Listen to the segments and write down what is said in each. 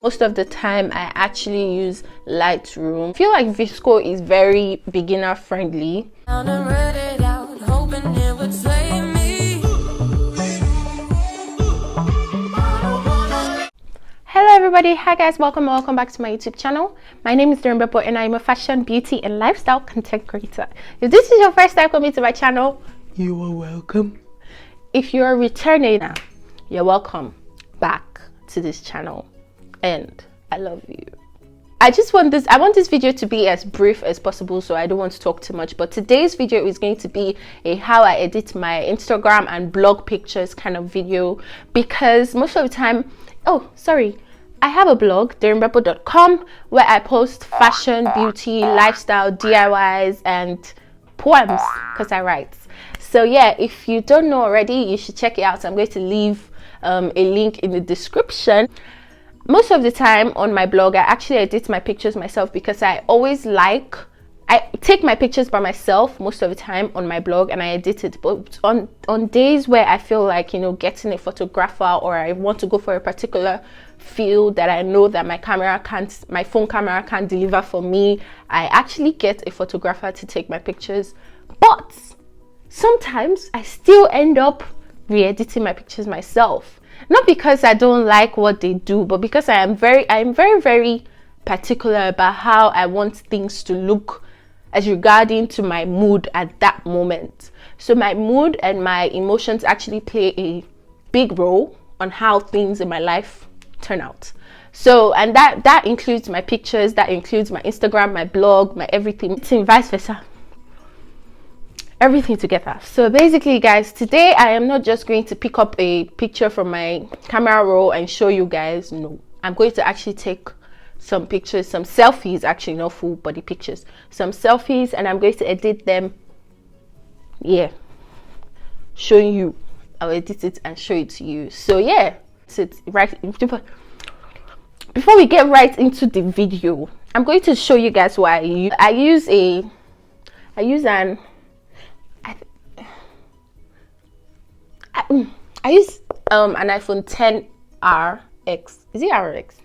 Most of the time I actually use Lightroom. I feel like VSCO is very beginner friendly. Hello everybody, hi guys, welcome back to my YouTube channel. My name is derinbepobrand and I'm a fashion, beauty and lifestyle content creator. If this is your first time coming to my channel, you are welcome. If you're returning, you're welcome back to this channel and I love you. I want this video to be as brief as possible, so I don't want to talk too much, but today's video is going to be a how I edit my Instagram and blog pictures kind of video, because most of the time, I have a blog, derinbepobrand.com, where I post fashion, beauty, lifestyle, DIYs, and poems, because I write. So yeah, if you don't know already, you should check it out. So I'm going to leave a link in the description. Most of the time on my blog, I actually edit my pictures myself, because I take my pictures by myself most of the time on my blog and I edit it. But on days where I feel like, getting a photographer, or I want to go for a particular field that I know that my phone camera can't deliver for me, I actually get a photographer to take my pictures. But sometimes I still end up re-editing my pictures myself. Not because I don't like what they do, but because I am very, very particular about how I want things to look as regarding to my mood at that moment. So my mood and my emotions actually play a big role on how things in my life turn out. So, and that includes my pictures, that includes my Instagram, my blog, my everything, vice versa. Everything together. So basically guys, today I am not just going to pick up a picture from my camera roll and show you guys. No, I'm going to actually take some pictures, some selfies, actually not full body pictures, some selfies, and I'm going to edit them. Yeah, showing you. I'll edit it and show it to you. So yeah, before we get right into the video, I'm going to show you guys what I use an iPhone 10RX. Is it RX?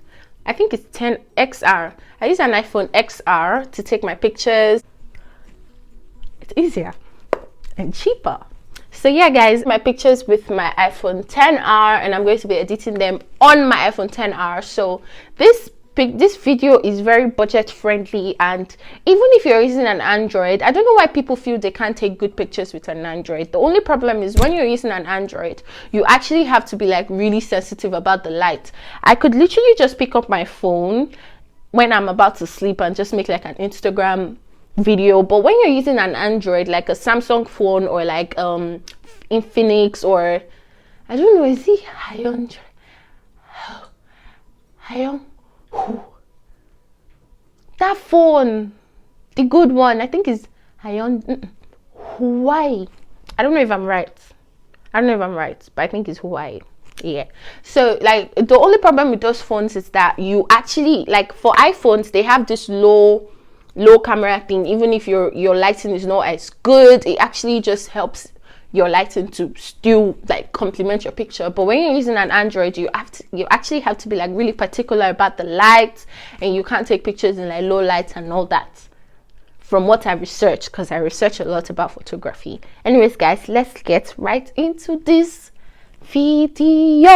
I think it's 10XR. I use an iPhone XR to take my pictures. It's easier and cheaper. So yeah guys, my pictures with my iPhone 10R, and I'm going to be editing them on my iPhone 10R. So this video is very budget friendly, and even if you're using an Android, I don't know why people feel they can't take good pictures with an Android. The only problem is when you're using an Android, you actually have to be like really sensitive about the light. I could literally just pick up my phone when I'm about to sleep and just make like an Instagram video, but when you're using an Android, like a Samsung phone, or like Infinix, or I don't know, is it Hyun? That phone, the good one, I think is Hawaii. I don't know if I'm right, but I think it's Hawaii. Yeah. So like the only problem with those phones is that you actually, like for iPhones, they have this low camera thing. Even if your lighting is not as good, it actually just helps your lighting to still like complement your picture. But when you're using an Android, you actually have to be like really particular about the light, and you can't take pictures in like low lights and all that, from what I researched, because I research a lot about photography. Anyways guys, let's get right into this video.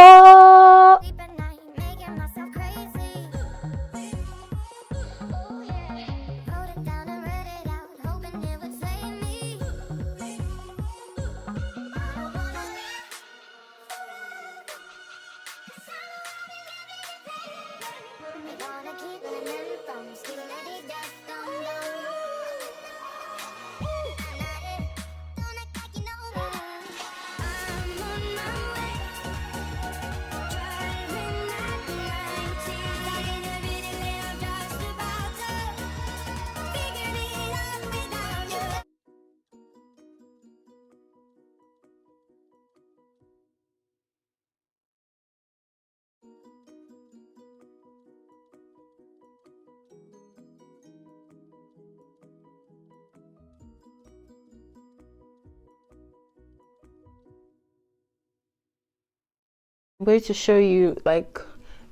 I'm going to show you like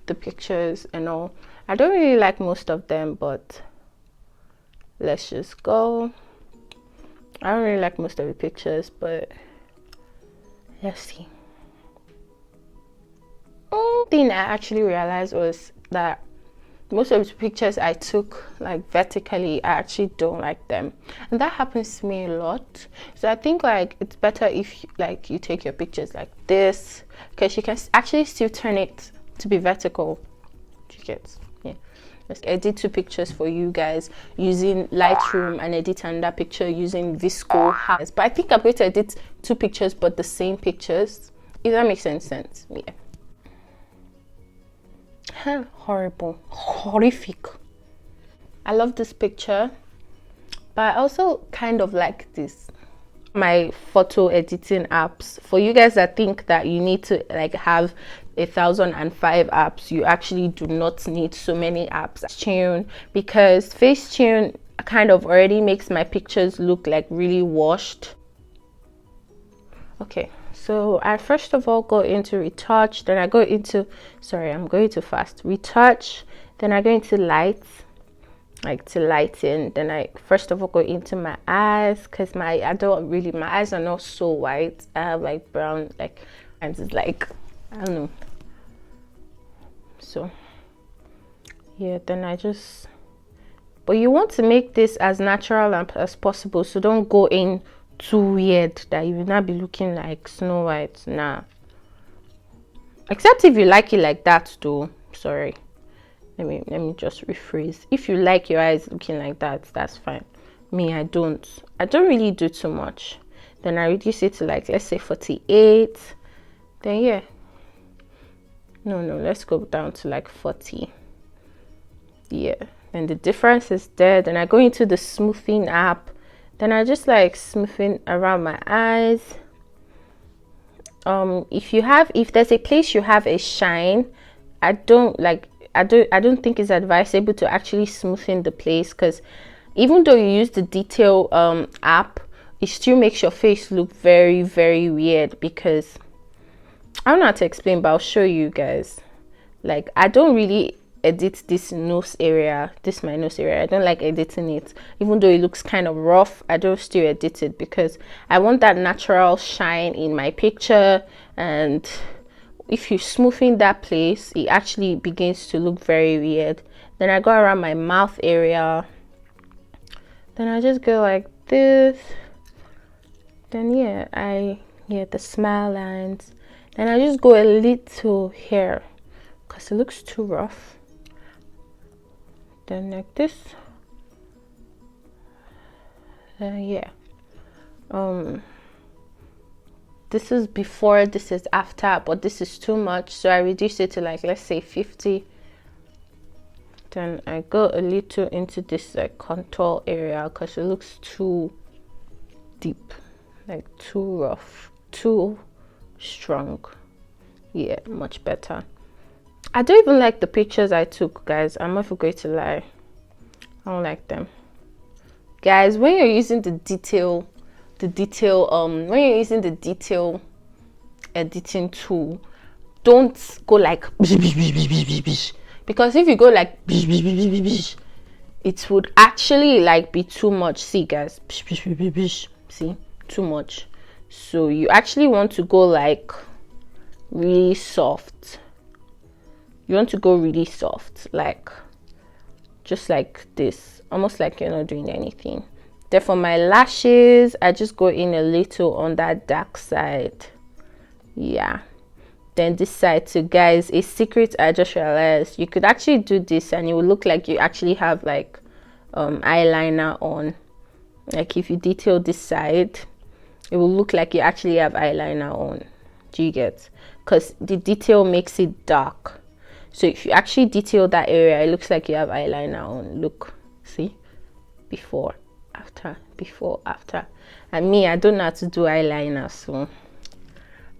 the pictures and all. I don't really like most of them, but let's just go. I don't really like most of the pictures, but let's see. One thing I actually realized was that most of the pictures I took like vertically, I actually don't like them, and that happens to me a lot. So I think like it's better if like you take your pictures like this, because you can actually still turn it to be vertical. You get, yeah. Let's edit 2 pictures for you guys using Lightroom and edit another picture using VSCO. But I think I'm going to edit 2 pictures but the same pictures, if that makes any sense. Yeah. Horrible, horrific. I love this picture, but I also kind of like this. My photo editing apps, for you guys that think that you need to like have 1005 apps, you actually do not need so many apps. Facetune, because Facetune kind of already makes my pictures look like really washed. Okay, so I first of all go into retouch, then I go into, sorry, I'm going too fast. Retouch, then I go into lights, like to lighten. Then I first of all go into my eyes, because my eyes are not so white. I have like brown, like, and it's like, I don't know. So yeah, then I just, but you want to make this as natural as possible, so don't go in too weird that you will not be looking like Snow White. Nah, except if you like it like that though. Sorry, let me just rephrase. If you like your eyes looking like that, that's fine. Me, I don't really do too much. Then I reduce it to like, let's say 48. Then yeah, no, let's go down to like 40. Yeah, then the difference is there. Then I go into the smoothing app. Then I just like smoothing around my eyes. If there's a place you have a shine, I don't think it's advisable to actually smoothen the place, because even though you use the detail app, it still makes your face look very, very weird. Because I don't know how to explain, but I'll show you guys. Like, I don't really edit this nose area, this my nose area. I don't like editing it, even though it looks kind of rough. I don't still edit it because I want that natural shine in my picture. And if you're smoothing that place, it actually begins to look very weird. Then I go around my mouth area, then I just go like this. Then yeah, the smile lines. Then I just go a little here because it looks too rough. Then like this. Yeah, this is before, this is after, but this is too much, so I reduce it to like, let's say 50. Then I go a little into this like contour area because it looks too deep, like too rough, too strong. Yeah, much better. I don't even like the pictures I took, guys. I'm not going to lie, I don't like them, guys. When you're using the detail when you're using the detail editing tool, don't go like, because if you go like, it would actually like be too much. See guys, see, too much. So you actually want to go like really soft. You want to go really soft, like just like this, almost like you're not doing anything. Then for my lashes, I just go in a little on that dark side. Yeah, then this side too, guys. A secret I just realized, you could actually do this and it will look like you actually have like eyeliner on. Like if you detail this side, it will look like you actually have eyeliner on. Do you get? Because the detail makes it dark. So if you actually detail that area, it looks like you have eyeliner on. Look, see, before, after, before, after. And me, I don't know how to do eyeliner, so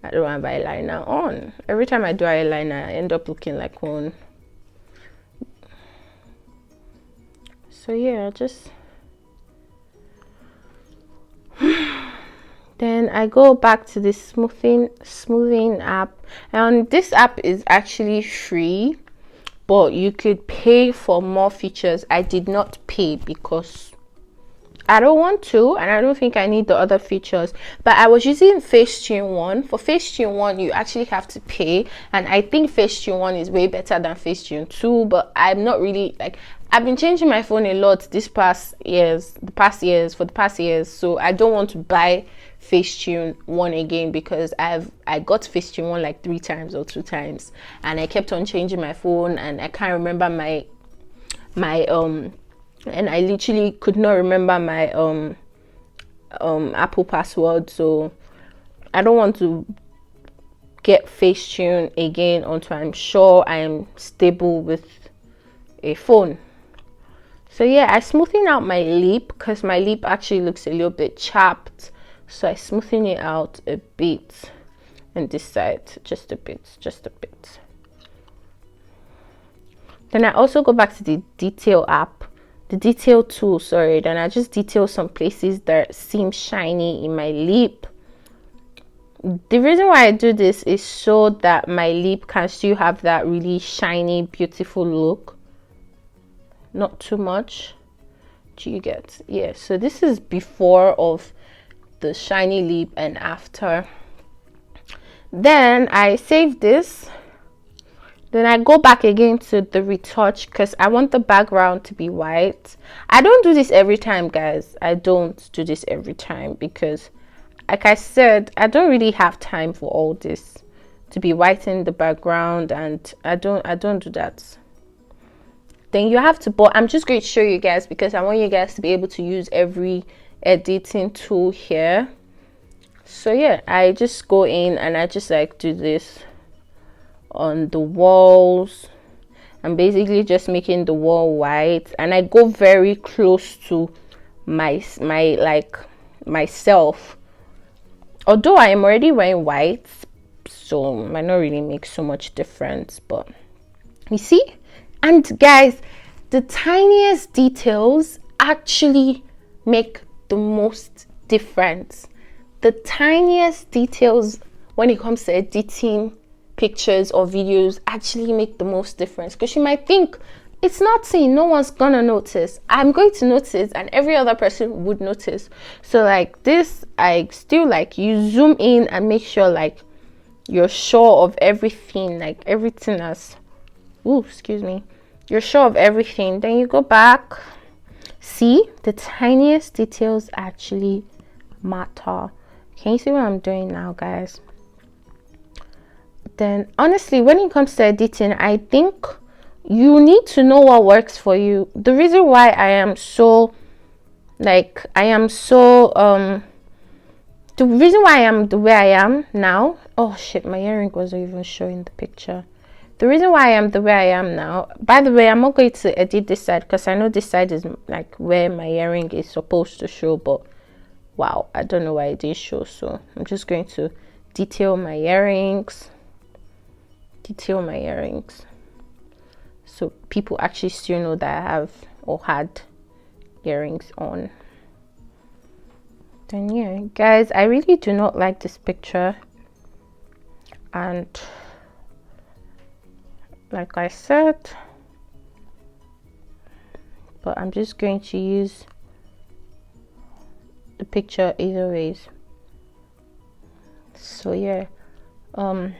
I don't have eyeliner on. Every time I do eyeliner, I end up looking like one. So yeah, just then I go back to the smoothing app, and this app is actually free. but you could pay for more features. I did not pay because I don't want to, and I don't think I need the other features. But I was using Facetune 1. For Facetune 1, you actually have to pay, and I think Facetune 1 is way better than Facetune 2, but I'm not really, like, I've been changing my phone a lot for the past years, so I don't want to buy Facetune 1 again, because I got Facetune 1 like 3 times or 2 times, and I kept on changing my phone, and I can't remember my and I literally could not remember my Apple password, so I don't want to get Facetune again until I'm sure I am stable with a phone. So yeah, I smoothen out my lip because my lip actually looks a little bit chapped, so I smoothen it out a bit, and this side just a bit. Then I also go back to the detail app, the detail tool, sorry. Then I just detail some places that seem shiny in my lip. The reason why I do this is so that my lip can still have that really shiny, beautiful look. Not too much. Do you get? Yeah, so this is before of the shiny lip and after. Then I save this. Then I go back again to the retouch because I want the background to be white. I don't do this every time, guys. I don't do this every time because, like I said, I don't really have time for all this to be white in the background, and I don't do that. Then you have to, but I'm just going to show you guys because I want you guys to be able to use every editing tool here. So yeah, I just go in and I just like do this on the walls. I'm basically just making the wall white, and I go very close to myself, although I am already wearing white, so it might not really make so much difference. But you see, and guys, the tiniest details actually make the most difference. The tiniest details when it comes to editing pictures or videos actually make the most difference, because you might think it's nothing, no one's gonna notice. I'm going to notice, and every other person would notice. So like this, I still like, you zoom in and make sure like you're sure of everything, like everything has, you're sure of everything. Then you go back. See, the tiniest details actually matter. Can you see what I'm doing now, guys? Then honestly, when it comes to editing, I think you need to know what works for you. The reason why I am so the reason why I am the way I am now, oh shit, my earring wasn't even showing the picture. The reason why I am the way I am now, by the way, I'm not going to edit this side because I know this side is like where my earring is supposed to show, but wow, I don't know why it didn't show. So I'm just going to detail my earrings, so people actually still know that I have or had earrings on. Then yeah, guys, I really do not like this picture, and like I said, but I'm just going to use the picture either ways. So yeah, the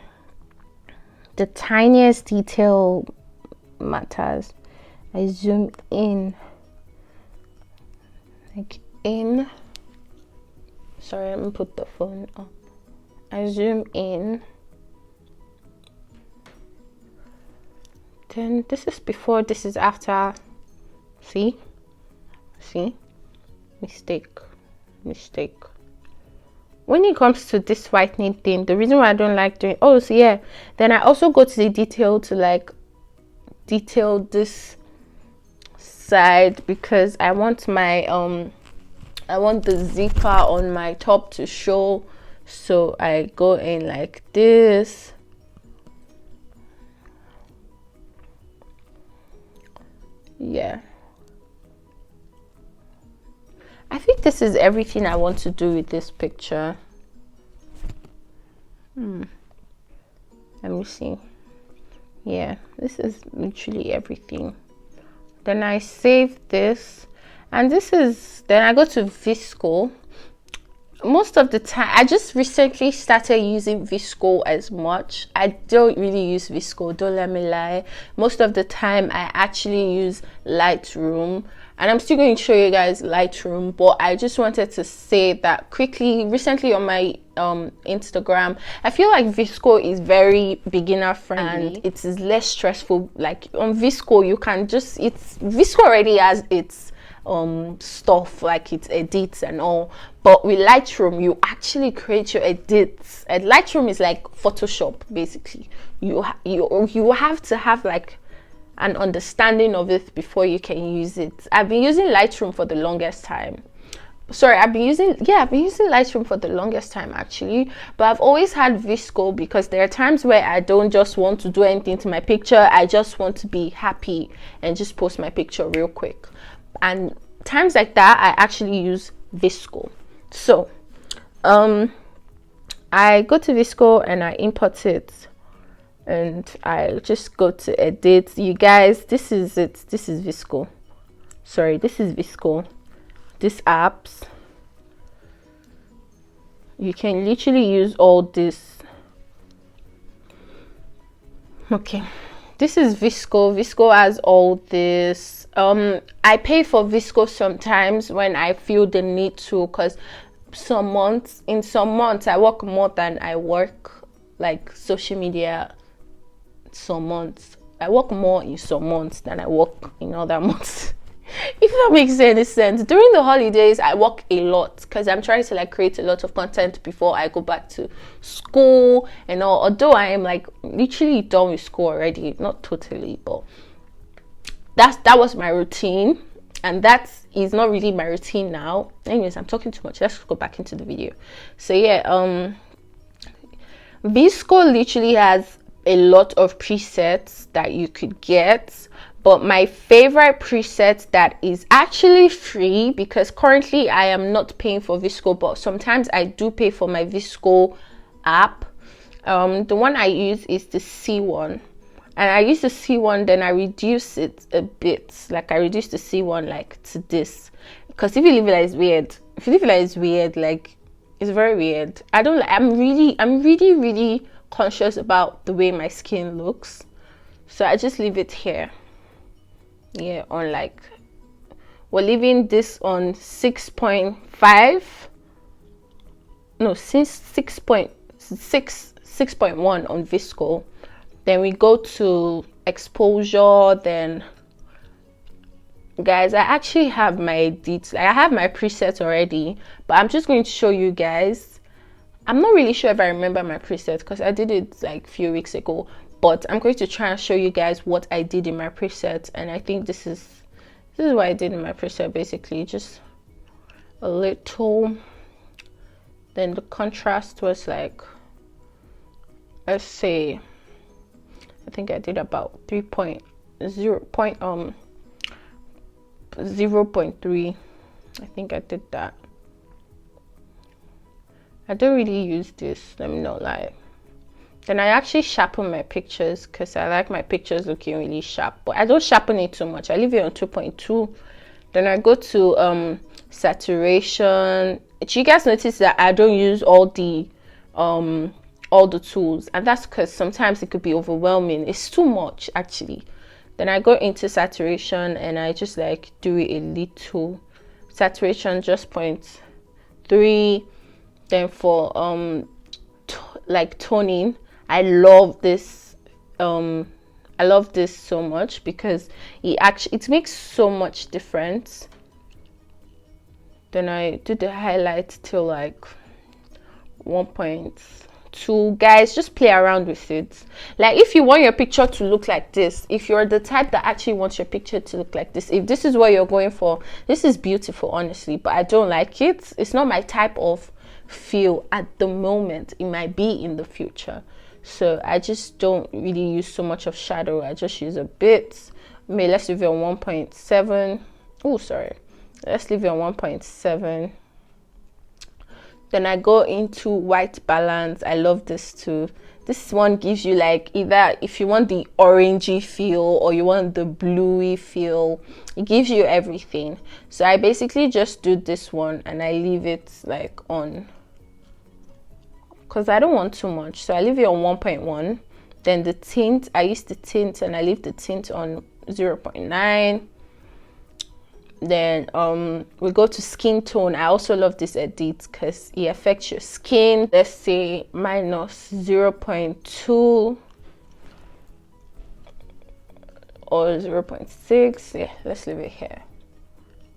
tiniest detail matters. I zoom in, like in, sorry, let me put the phone up. I zoom in. Then this is before, this is after. See, mistake. When it comes to this whitening thing, the reason why I don't like doing, so yeah, then I also go to the detail to like detail this side, because I want my I want the zipper on my top to show, so I go in like this. Yeah, I think this is everything I want to do with this picture. Let me see. Yeah, this is literally everything. Then I save this, and this is, then I go to VSCO. Most of the time, I just recently started using VSCO as much. I don't really use VSCO, don't let me lie. Most of the time I actually use Lightroom, and I'm still going to show you guys Lightroom, but I just wanted to say that quickly. Recently on my Instagram, I feel like VSCO is very beginner friendly and it is less stressful. Like on VSCO, you can just, VSCO already has its stuff, like its edits and all, but with Lightroom you actually create your edits, and Lightroom is like Photoshop basically. You have to have like an understanding of it before you can use it. I've been using Lightroom for the longest time. I've been using Lightroom for the longest time actually, but I've always had VSCO because there are times where I don't just want to do anything to my picture. I just want to be happy and just post my picture real quick, and times like that I actually use VSCO. So I go to VSCO and I import it, and I just go to edit. You guys, this is it. This is VSCO. This is VSCO. These apps, you can literally use all this. Okay, this is VSCO. VSCO has all this. I pay for VSCO sometimes when I feel the need to, because in some months I work more than I work like social media. Some months I work more in some months than I work in other months. If that makes any sense. During the holidays I work a lot because I'm trying to like create a lot of content before I go back to school and all, although I am like literally done with school already, not totally, but that was my routine, and that is not really my routine now. Anyways, I'm talking too much. Let's go back into the video. So yeah, VSCO literally has a lot of presets that you could get, but my favorite preset that is actually free, because currently I am not paying for VSCO, but sometimes I do pay for my VSCO app. The one I use is the C1, and I use the C1, then I reduce it a bit, like I reduce the C1 like to this, because if you leave it like it's weird, like it's very weird. I don't like, I'm really conscious about the way my skin looks, so I just leave it here. Yeah, on like, we're leaving this on 6.5, no, since 6.1 on VSCO. Then we go to exposure. Then guys, I actually have my edits, I have my presets already, but I'm just going to show you guys. I'm not really sure if I remember my presets because I did it like a few weeks ago, but I'm going to try and show you guys what I did in my presets. And I think this is what I did in my preset, basically just a little. Then the contrast was like, let's say, I think I did about 0.3. I think I did that. I don't really use this, let me not lie. Then I actually sharpen my pictures because I like my pictures looking really sharp, but I don't sharpen it too much. I leave it on 2.2. Then I go to saturation. You guys notice that I don't use all the tools, and that's because sometimes it could be overwhelming. It's too much actually. Then I go into saturation and I just like do it a little. Saturation just 0.3. Then for like toning, I love this so much because it makes so much difference. Then I do the highlight till like 1.2. Guys, just play around with it. Like if you want your picture to look like this, if you're the type that actually wants your picture to look like this, if this is what you're going for, this is beautiful honestly, but I don't like it. It's not my type of feel at the moment. It might be in the future, so I just don't really use so much of shadow. I just use a bit. Maybe let's leave it on 1.7. Let's leave it on 1.7. Then I go into white balance. I love this too. This one gives you like either if you want the orangey feel or you want the bluey feel. It gives you everything. So I basically just do this one and I leave it like on, because I don't want too much, so I leave it on 1.1. Then the tint, I use the tint and I leave the tint on 0.9. Then we go to skin tone. I also love this edit because it affects your skin. Let's say minus 0.2 or 0.6. Yeah, let's leave it here.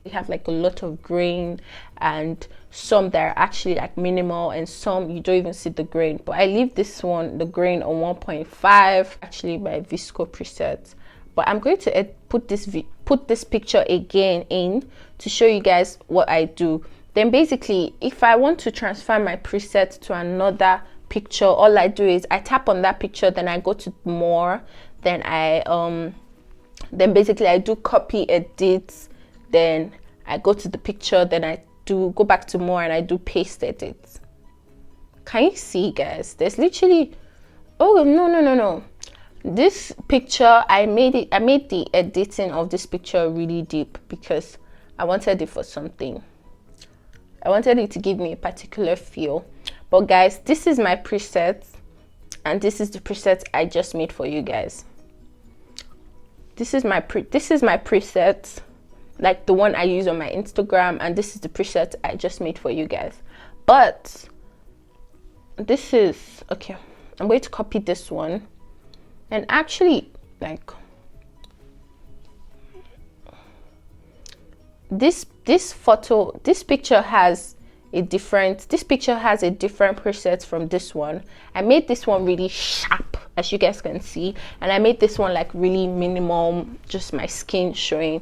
We have like a lot of grain and some that are actually like minimal and some you don't even see the grain, but I leave this one, the grain, on 1.5, actually by VSCO preset. But I'm going to put this picture again in to show you guys what I do. Then basically, if I want to transfer my preset to another picture, all I do is I tap on that picture, then I go to more, then then basically I do copy edits, then I go to the picture, then I do go back to more and I do paste edits. Can you see, guys? There's literally, oh no, this picture I made the editing of this picture really deep because I wanted it for something. I wanted it to give me a particular feel. But guys, this is my preset and this is the preset I just made for you guys. This is my preset, like the one I use on my Instagram, and this is the preset I just made for you guys. But this is okay. I'm going to copy this one and actually like this picture has a different preset from this one. I made this one really sharp, as you guys can see, and I made this one like really minimal, just my skin showing.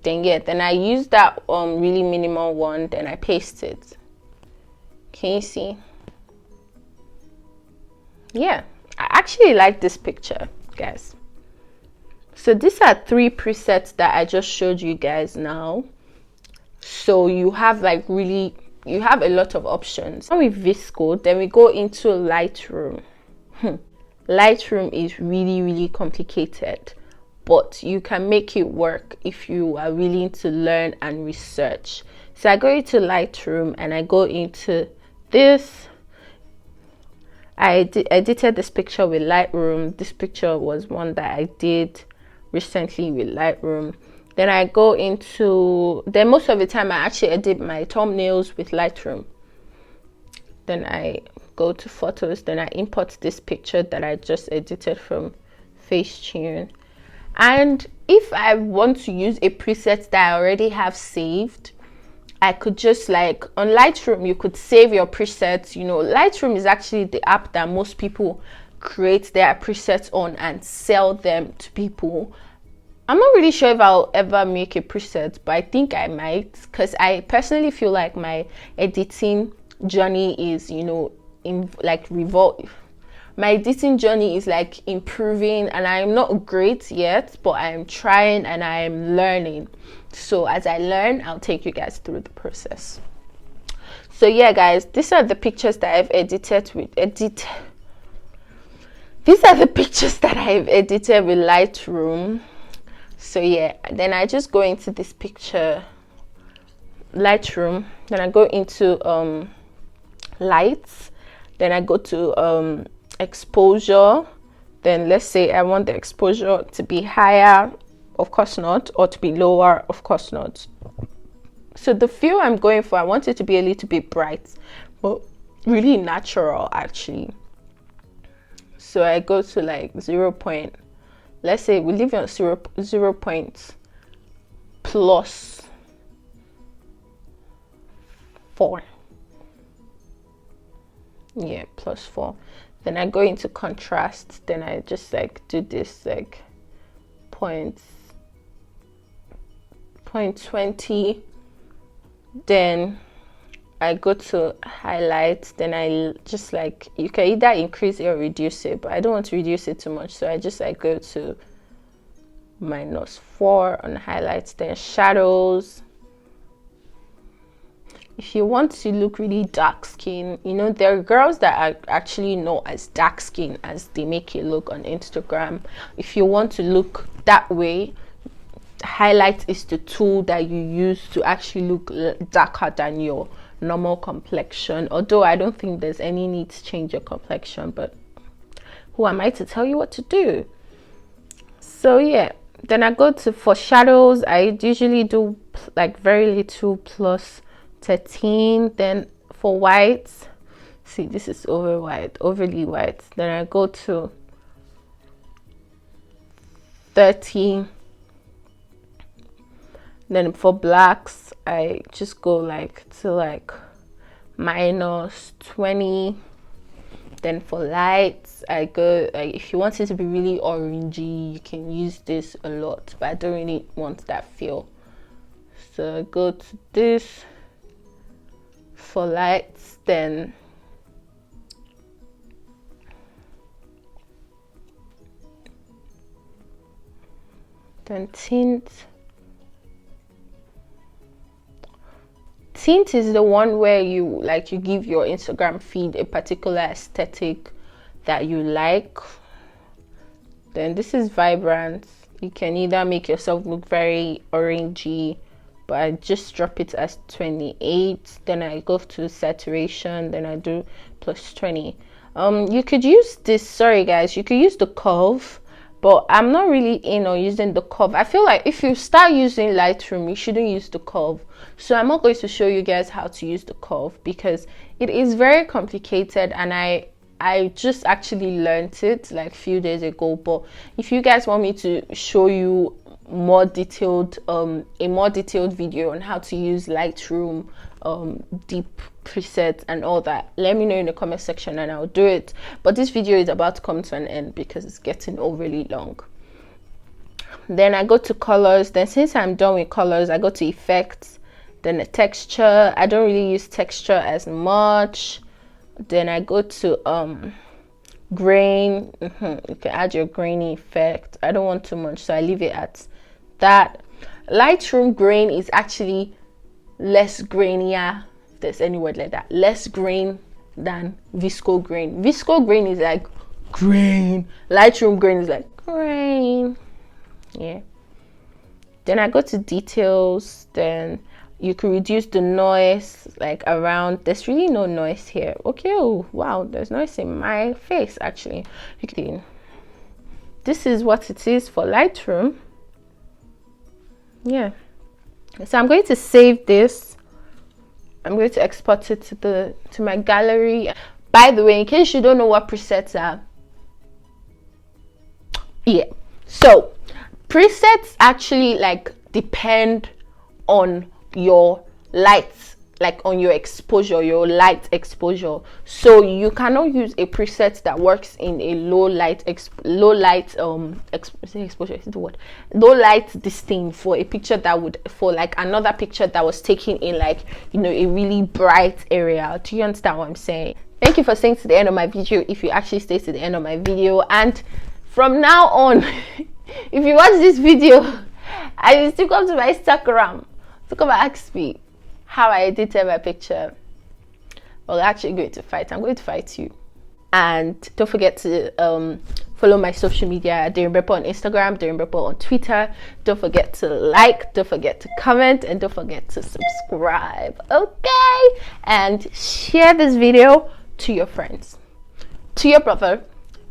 Then I use that really minimal one, then I paste it. Can you see? Yeah, I actually like this picture, guys. So these are 3 presets that I just showed you guys now. So you have like you have a lot of options. Now with VSCO, then we go into Lightroom. Lightroom is really complicated, but you can make it work if you are willing to learn and research. So I go into Lightroom and I go into this. I edited this picture with Lightroom. This picture was one that I did recently with Lightroom. Then I go into, then most of the time I actually edit my thumbnails with Lightroom. Then I go to photos, then I import this picture that I just edited from Facetune. And if I want to use a preset that I already have saved, I could just like, on Lightroom, you could save your presets. You know, Lightroom is actually the app that most people create their presets on and sell them to people. I'm not really sure if I'll ever make a preset, but I think I might, because I personally feel like my editing journey is, you know, my editing journey is like improving, and I'm not great yet, but I'm trying and I'm learning. So as I learn, I'll take you guys through the process. So yeah, guys, these are the pictures that I've edited with These are the pictures that I've edited with Lightroom. So yeah, then I just go into this picture, Lightroom, then I go into lights, then I go to exposure. Then let's say I want the exposure to be higher, of course not, or to be lower, of course not. So the feel I'm going for, I want it to be a little bit bright, but really natural actually. So I go to like 0. Let's say we leave it on 0 point plus 4. Yeah, plus 4. Then I go into contrast, then I just like do this like 0.20. Then I go to highlight, then I just like, you can either increase it or reduce it, but I don't want to reduce it too much, so I just like go to -4 on highlights. Then shadows, if you want to look really dark skin, you know, there are girls that are actually known as dark skin as they make it look on Instagram. If you want to look that way, highlight is the tool that you use to actually look darker than your normal complexion. Although I don't think there's any need to change your complexion, but who am I to tell you what to do? So yeah, then I go to, for shadows, I usually do like very little plus 13. Then for whites, see, this is overly white, then I go to 30. Then for blacks, I just go like to like minus 20. Then for lights, I go like, if you want it to be really orangey, you can use this a lot, but I don't really want that feel, so I go to this for lights. Then tint is the one where you like, you give your Instagram feed a particular aesthetic that you like. Then this is vibrant. You can either make yourself look very orangey, but I just drop it as 28. Then I go to saturation, then I do plus 20. You could use this, sorry guys, you could use the curve, but I'm not really in on using the curve. I feel like if you start using Lightroom, you shouldn't use the curve. So I'm not going to show you guys how to use the curve because it is very complicated, and I just actually learned it like a few days ago. But if you guys want me to show you more detailed a more detailed video on how to use Lightroom, deep presets and all that, let me know in the comment section and I'll do it. But this video is about to come to an end because it's getting overly long. Then I go to colors. Then since I'm done with colors, I go to effects, then the texture. I don't really use texture as much. Then I go to grain. You can add your grainy effect. I don't want too much, so I leave it at that. Lightroom grain is actually less grainier, if there's any word like that, less grain than VSCO grain. VSCO grain is like grain, Lightroom grain is like grain. Yeah. Then I go to details. Then you can reduce the noise like around. There's really no noise here. Okay. Oh wow, there's noise in my face actually. You can, this is what it is for Lightroom. Yeah, so I'm going to save this. I'm going to export it to my gallery. By the way, in case you don't know what presets are, yeah, so presets actually like depend on your lights, like on your exposure, your light exposure. So you cannot use a preset that works in a low light exposure is the word, low light this thing for a picture that would, for like another picture that was taken in like, you know, a really bright area. Do you understand what I'm saying? Thank you for staying to the end of my video, if you actually stay to the end of my video. And from now on, if you watch this video and you still come to my Instagram to come and ask me how I edited my picture, well, actually going to fight. I'm going to fight you. And don't forget to follow my social media, derinbepo on Instagram, derinbepo on Twitter. Don't forget to like, don't forget to comment, and don't forget to subscribe. Okay, and share this video to your friends, to your brother,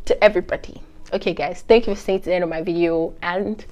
to everybody. Okay guys, thank you for staying to the end of my video, and